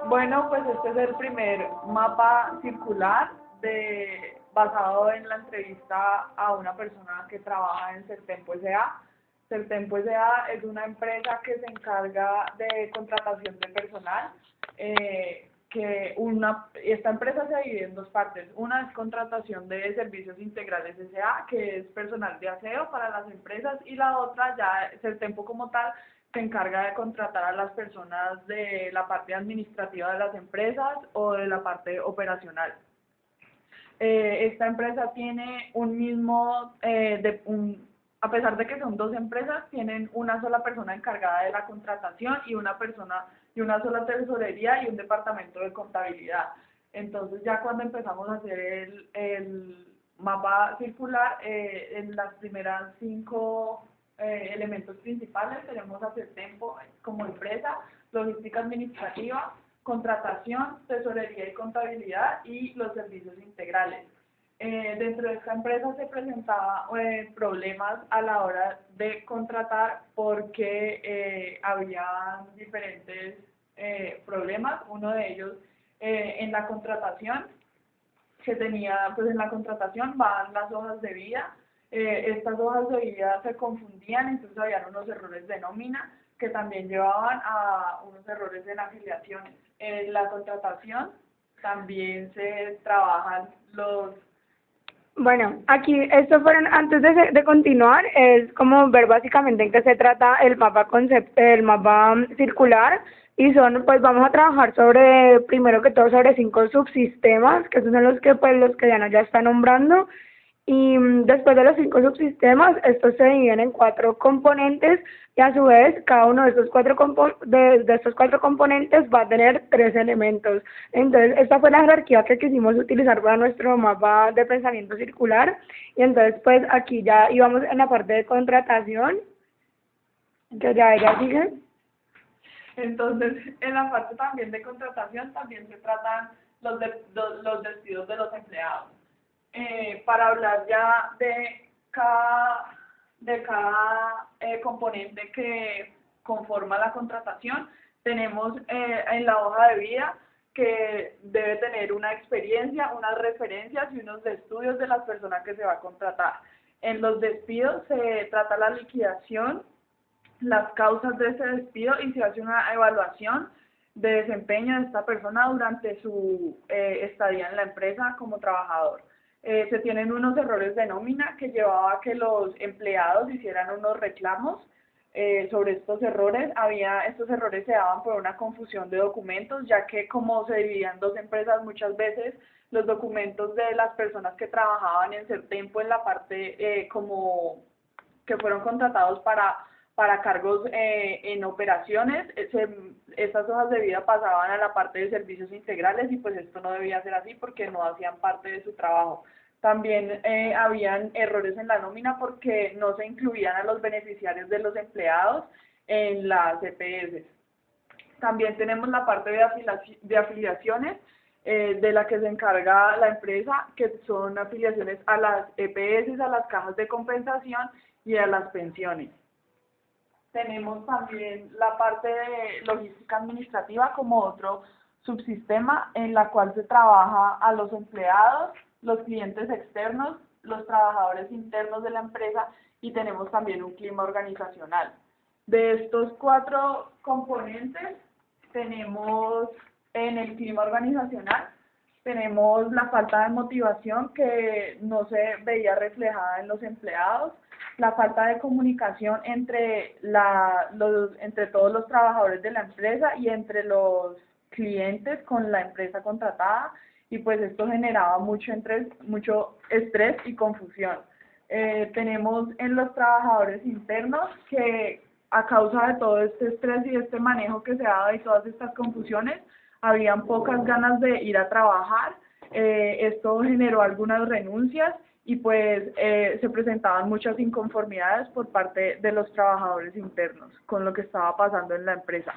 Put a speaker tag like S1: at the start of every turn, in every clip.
S1: Bueno, pues este es el primer mapa circular basado en la entrevista a una persona que trabaja en Certempo S.A. Certempo S.A. es una empresa que se encarga de contratación de personal. Esta empresa se divide en dos partes. Una es contratación de servicios integrales S.A., que es personal de aseo para las empresas, y la otra, ya Certempo como tal, se encarga de contratar a las personas de la parte administrativa de las empresas o de la parte operacional. Esta empresa tiene a pesar de que son dos empresas, tienen una sola persona encargada de la contratación y una sola tesorería y un departamento de contabilidad. Entonces ya cuando empezamos a hacer el mapa circular, en las primeras 5 elementos principales tenemos a Certempo como empresa, logística administrativa, contratación, tesorería y contabilidad y los servicios integrales. Dentro de esta empresa se presentaban problemas a la hora de contratar porque había diferentes problemas. Uno de ellos en la contratación, pues en la contratación van las hojas de vida. Estas hojas de vida se confundían, entonces habían unos errores de nómina que también llevaban a unos errores en afiliaciones. En la contratación también se trabajan los...
S2: Bueno, aquí esto fueron, antes de continuar, es como ver básicamente en qué se trata el mapa circular, y pues vamos a trabajar sobre, primero que todo, sobre 5 subsistemas, que esos son los que Diana ya está nombrando. Y después de los 5 subsistemas, estos se dividen en 4 componentes, y a su vez cada uno de estos 4 componentes va a tener 3 elementos. Entonces, esta fue la jerarquía que quisimos utilizar para nuestro mapa de pensamiento circular. Y entonces, pues aquí ya íbamos en la parte de contratación, que ya ella sigue.
S1: Entonces, en la parte también de contratación también se tratan los despidos de los empleados. Para hablar ya de cada componente que conforma la contratación, tenemos en la hoja de vida que debe tener una experiencia, unas referencias y unos estudios de las personas que se va a contratar. En los despidos se trata la liquidación, las causas de ese despido, y se hace una evaluación de desempeño de esta persona durante su estadía en la empresa como trabajador. Se tienen unos errores de nómina que llevaba a que los empleados hicieran unos reclamos sobre estos errores. Estos errores se daban por una confusión de documentos, ya que como se dividían dos empresas, muchas veces los documentos de las personas que trabajaban en Certempo en la parte como que fueron contratados para cargos en operaciones, estas hojas de vida pasaban a la parte de servicios integrales, y pues esto no debía ser así porque no hacían parte de su trabajo. También habían errores en la nómina porque no se incluían a los beneficiarios de los empleados en las EPS. También tenemos la parte de afiliaciones, de la que se encarga la empresa, que son afiliaciones a las EPS, a las cajas de compensación y a las pensiones. Tenemos también la parte de logística administrativa como otro subsistema, en la cual se trabaja a los empleados, los clientes externos, los trabajadores internos de la empresa, y tenemos también un clima organizacional. De estos 4 componentes, tenemos en el clima organizacional, tenemos la falta de motivación que no se veía reflejada en los empleados, la falta de comunicación entre todos los trabajadores de la empresa y entre los clientes con la empresa contratada, y pues esto generaba mucho estrés y confusión. Tenemos en los trabajadores internos que, a causa de todo este estrés y este manejo que se daba y todas estas confusiones, habían pocas ganas de ir a trabajar. Esto generó algunas renuncias y pues se presentaban muchas inconformidades por parte de los trabajadores internos con lo que estaba pasando en la empresa.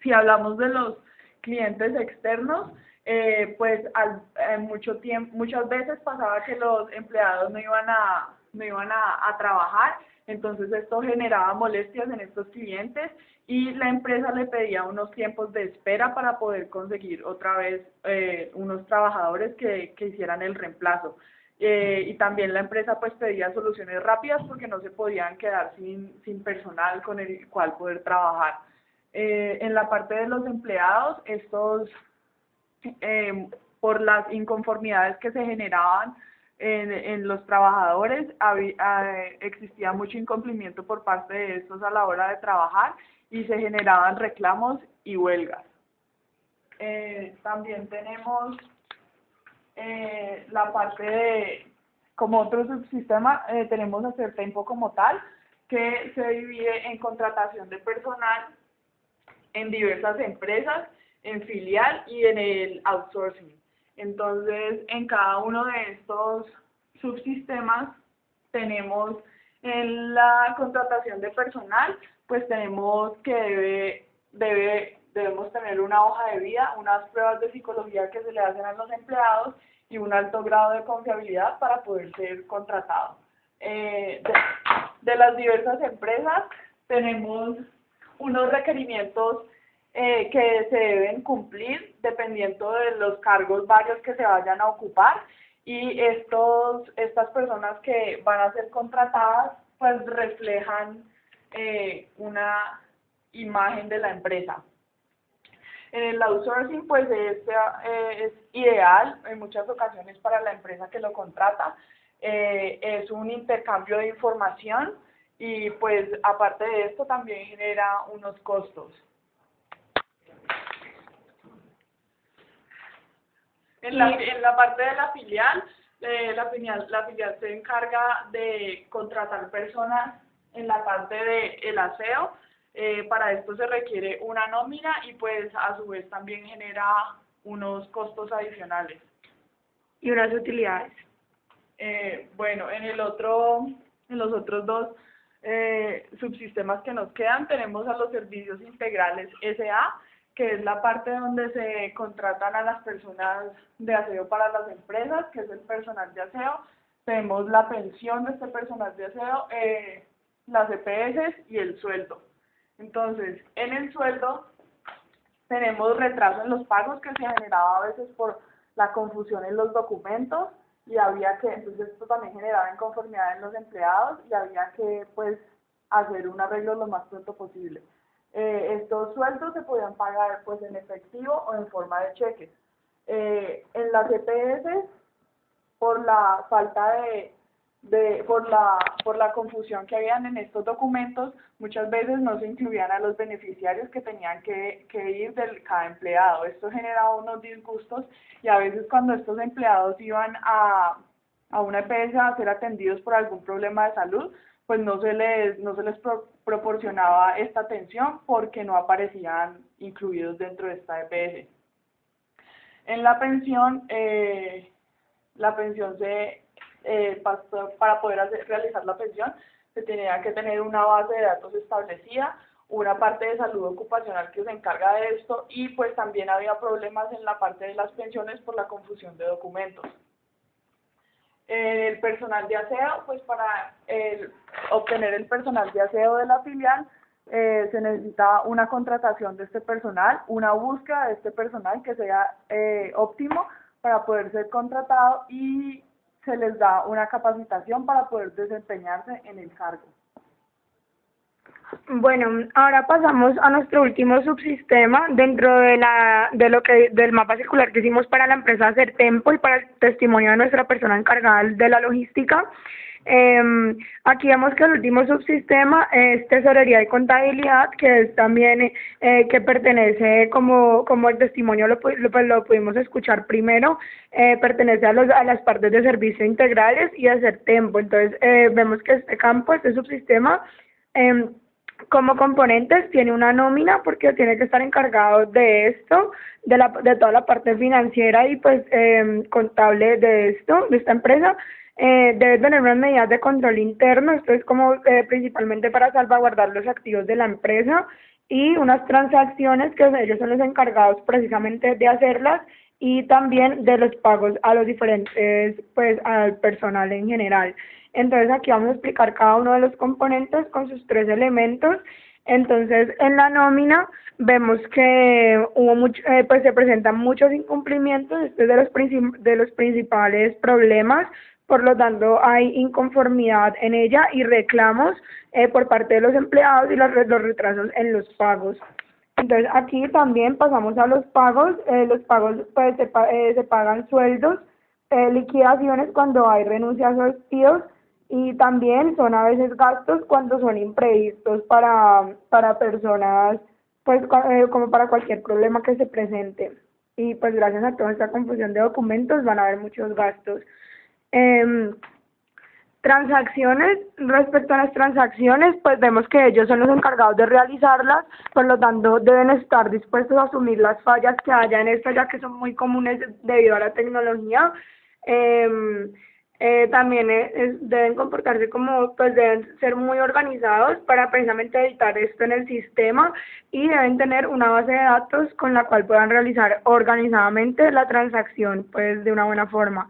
S1: Si hablamos de los clientes externos, pues muchas veces pasaba que los empleados no iban a trabajar, Entonces esto generaba molestias en estos clientes y la empresa le pedía unos tiempos de espera para poder conseguir otra vez unos trabajadores que hicieran el reemplazo. Y también la empresa pues pedía soluciones rápidas porque no se podían quedar sin personal con el cual poder trabajar. En la parte de los empleados, por las inconformidades que se generaban en los trabajadores, existía mucho incumplimiento por parte de estos a la hora de trabajar y se generaban reclamos y huelgas. También tenemos la parte de, como otro subsistema, tenemos Hacer Tempo como tal, que se divide en contratación de personal en diversas empresas, en filial y en el outsourcing. Entonces, en cada uno de estos subsistemas tenemos en la contratación de personal, pues tenemos que debemos tener una hoja de vida, unas pruebas de psicología que se le hacen a los empleados y un alto grado de confiabilidad para poder ser contratado. De las diversas empresas tenemos unos requerimientos que se deben cumplir dependiendo de los cargos varios que se vayan a ocupar, y estas personas que van a ser contratadas pues reflejan una imagen de la empresa. En el outsourcing pues es ideal en muchas ocasiones para la empresa que lo contrata, es un intercambio de información y pues aparte de esto también genera unos costos. En la parte de la filial, la filial se encarga de contratar personas en la parte del aseo. Para esto se requiere una nómina y pues a su vez también genera unos costos adicionales.
S2: Y unas utilidades.
S1: Bueno, en los otros dos subsistemas que nos quedan tenemos a los servicios integrales SA, que es la parte donde se contratan a las personas de aseo para las empresas, que es el personal de aseo. Tenemos la pensión de este personal de aseo, las EPS y el sueldo. Entonces, en el sueldo tenemos retraso en los pagos que se generaba a veces por la confusión en los documentos y entonces esto también generaba inconformidad en los empleados y había que pues hacer un arreglo lo más pronto posible. Estos sueldos se podían pagar pues en efectivo o en forma de cheques. En las EPS, por la falta por la confusión que habían en estos documentos, muchas veces no se incluían a los beneficiarios que tenían que ir de cada empleado. Esto generaba unos disgustos y a veces cuando estos empleados iban a una EPS a ser atendidos por algún problema de salud, pues no se les proporcionaba esta atención porque no aparecían incluidos dentro de esta EPS. En la pensión para poder realizar la pensión se tenía que tener una base de datos establecida, una parte de salud ocupacional que se encarga de esto y pues también había problemas en la parte de las pensiones por la confusión de documentos. El personal de aseo, pues para obtener el personal de aseo de la filial se necesita una contratación de este personal, una búsqueda de este personal que sea óptimo para poder ser contratado y se les da una capacitación para poder desempeñarse en el cargo.
S2: Bueno, ahora pasamos a nuestro último subsistema dentro del mapa circular que hicimos para la empresa Hacer Tempo y para el testimonio de nuestra persona encargada de la logística. Aquí vemos que el último subsistema es tesorería y contabilidad, que es también que pertenece como el testimonio lo pudimos escuchar primero, pertenece a las partes de servicio integrales y Hacer Tempo. Entonces vemos que este campo, este subsistema, como componentes tiene una nómina porque tiene que estar encargado de esto, de toda la parte financiera y pues contable de esta empresa. Debe tener unas medidas de control interno, esto es como principalmente para salvaguardar los activos de la empresa y unas transacciones que ellos son los encargados precisamente de hacerlas y también de los pagos a los diferentes, pues al personal en general. Entonces aquí vamos a explicar cada uno de los componentes con sus tres elementos. Entonces en la nómina vemos que pues se presentan muchos incumplimientos, este es de los principales problemas, por lo tanto hay inconformidad en ella y reclamos por parte de los empleados y los retrasos en los pagos. Entonces aquí también pasamos a los pagos pues se pagan sueldos, liquidaciones cuando hay renuncias o despidos y también son a veces gastos cuando son imprevistos para personas, pues como para cualquier problema que se presente. Y pues gracias a toda esta confusión de documentos van a haber muchos gastos. Em, Transacciones, respecto a las transacciones, pues vemos que ellos son los encargados de realizarlas, por lo tanto deben estar dispuestos a asumir las fallas que haya en estas, ya que son muy comunes debido a la tecnología. Em, También deben comportarse como, pues deben ser muy organizados para precisamente evitar esto en el sistema y deben tener una base de datos con la cual puedan realizar organizadamente la transacción, pues de una buena forma.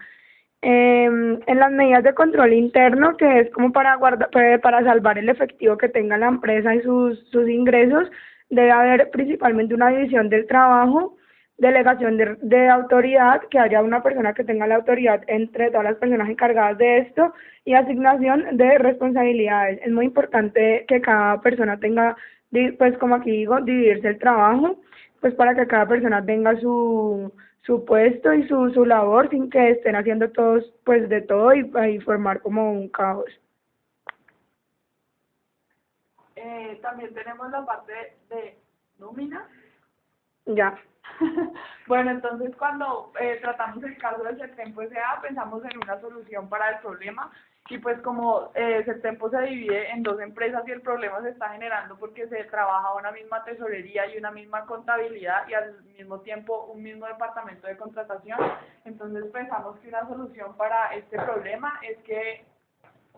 S2: En las medidas de control interno, que es como para para salvar el efectivo que tenga la empresa y sus ingresos, debe haber principalmente una división del trabajo, delegación de autoridad, que haya una persona que tenga la autoridad entre todas las personas encargadas de esto, y asignación de responsabilidades. Es muy importante que cada persona tenga, pues como aquí digo, dividirse el trabajo, pues para que cada persona tenga su puesto y su labor sin que estén haciendo todos pues de todo y formar como un caos.
S1: También tenemos la parte de nómina.
S2: Ya.
S1: Bueno, entonces cuando tratamos el caso del Septempo S.A. pensamos en una solución para el problema y pues como Septempo se divide en dos empresas y el problema se está generando porque se trabaja una misma tesorería y una misma contabilidad y al mismo tiempo un mismo departamento de contratación, entonces pensamos que una solución para este problema es que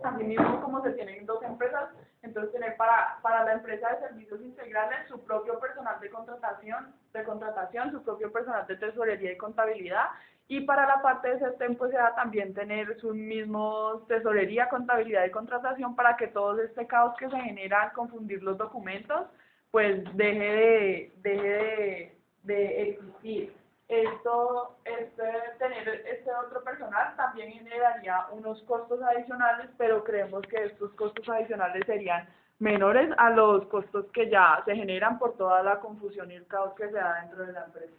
S1: asimismo como se tienen dos empresas, entonces tener para la empresa de servicios integrales su propio personal de contratación, su propio personal de tesorería y contabilidad, y para la parte de Septempo S.A. también tener sus mismos tesorería, contabilidad y contratación para que todo este caos que se genera al confundir los documentos, pues deje de existir. Tener este otro personal también generaría unos costos adicionales, pero creemos que estos costos adicionales serían menores a los costos que ya se generan por toda la confusión y el caos que se da dentro de la empresa.